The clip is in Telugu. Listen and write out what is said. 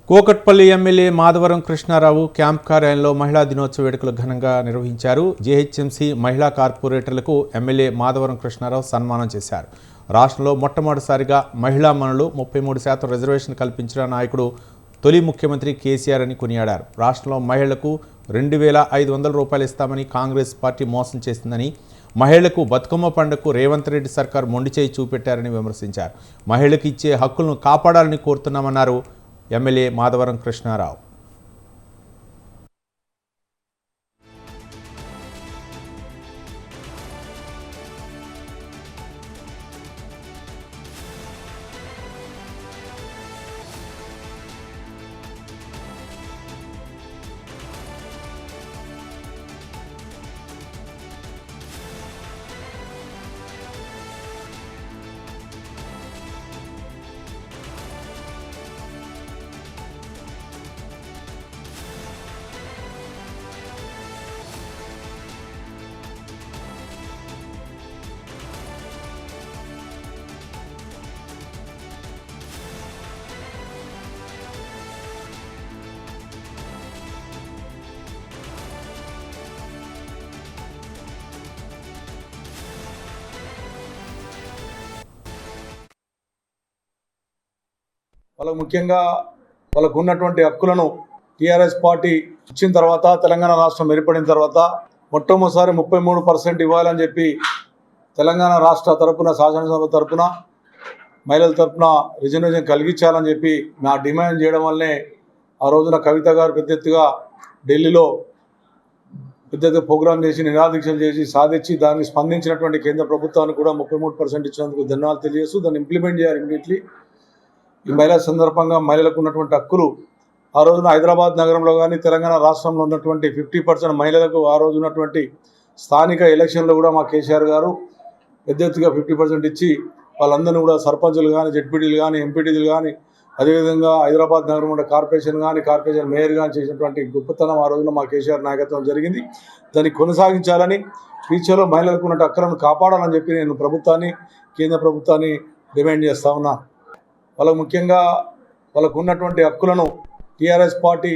కోకట్పల్లి ఎమ్మెల్యే మాధవరం కృష్ణారావు క్యాంప్ కార్యాలయంలో మహిళా దినోత్సవ వేడుకలు ఘనంగా నిర్వహించారు. జీహెచ్ఎంసీ మహిళా కార్పొరేటర్లకు ఎమ్మెల్యే మాధవరం కృష్ణారావు సన్మానం చేశారు. రాష్ట్రంలో మొట్టమొదటిసారిగా మహిళా మనులు 33% రిజర్వేషన్ కల్పించిన నాయకుడు తొలి ముఖ్యమంత్రి కేసీఆర్ అని కొనియాడారు. రాష్ట్రంలో మహిళలకు 2,500 రూపాయలు ఇస్తామని కాంగ్రెస్ పార్టీ మోసం చేసిందని, మహిళలకు బతుకమ్మ పండుగకు రేవంత్ రెడ్డి సర్కార్ మొండిచేయి చూపెట్టారని విమర్శించారు. మహిళలకు ఇచ్చే హక్కులను కాపాడాలని కోరుతున్నామన్నారు ఎమ్మెల్యే మాధవరం కృష్ణారావు. వాళ్ళకు ముఖ్యంగా వాళ్ళకు ఉన్నటువంటి హక్కులను టీఆర్ఎస్ పార్టీ ఇచ్చిన తర్వాత, తెలంగాణ రాష్ట్రం ఏర్పడిన తర్వాత మొట్టమొదటిసారి 33% ఇవ్వాలని చెప్పి తెలంగాణ రాష్ట్ర తరపున, శాసనసభ తరపున, మహిళల తరపున రిజర్వేషన్ కలిగించాలని చెప్పి నా డిమాండ్ చేయడం వల్లనే ఆ రోజున కవిత గారు పెద్ద ఎత్తుగా ఢిల్లీలో ప్రోగ్రాం చేసి, నిరాదీక్షలు చేసి సాధించి దానికి స్పందించినటువంటి కేంద్ర ప్రభుత్వానికి కూడా 33% ఇచ్చినందుకు ధన్యవాదాలు తెలియజేస్తూ దాన్ని ఇంప్లిమెంట్ చేయాలి ఇమీడియట్లీ. ఈ మహిళా సందర్భంగా మహిళలకు ఉన్నటువంటి హక్కులు ఆ రోజున హైదరాబాద్ నగరంలో కానీ తెలంగాణ రాష్ట్రంలో ఉన్నటువంటి 50% మహిళలకు ఆ రోజు ఉన్నటువంటి స్థానిక ఎలక్షన్లో కూడా మా కేసీఆర్ గారు పెద్ద ఎత్తుగా 50% ఇచ్చి వాళ్ళందరినీ కూడా సర్పంచులు కానీ, జెడ్పీటీలు కానీ, ఎంపీటీలు కానీ, అదేవిధంగా హైదరాబాద్ నగరం ఉన్న కార్పొరేషన్ కానీ, కార్పొరేషన్ మేయర్ కానీ చేసినటువంటి గొప్పతనం ఆ రోజున మా కేసీఆర్ నాయకత్వం జరిగింది. దాన్ని కొనసాగించాలని, ఫ్యూచర్లో మహిళలకు ఉన్న హక్కులను కాపాడాలని చెప్పి నేను ప్రభుత్వాన్ని, కేంద్ర ప్రభుత్వాన్ని డిమాండ్ చేస్తా ఉన్నా. వాళ్ళకు ముఖ్యంగా వాళ్ళకు ఉన్నటువంటి హక్కులను టీఆర్ఎస్ పార్టీ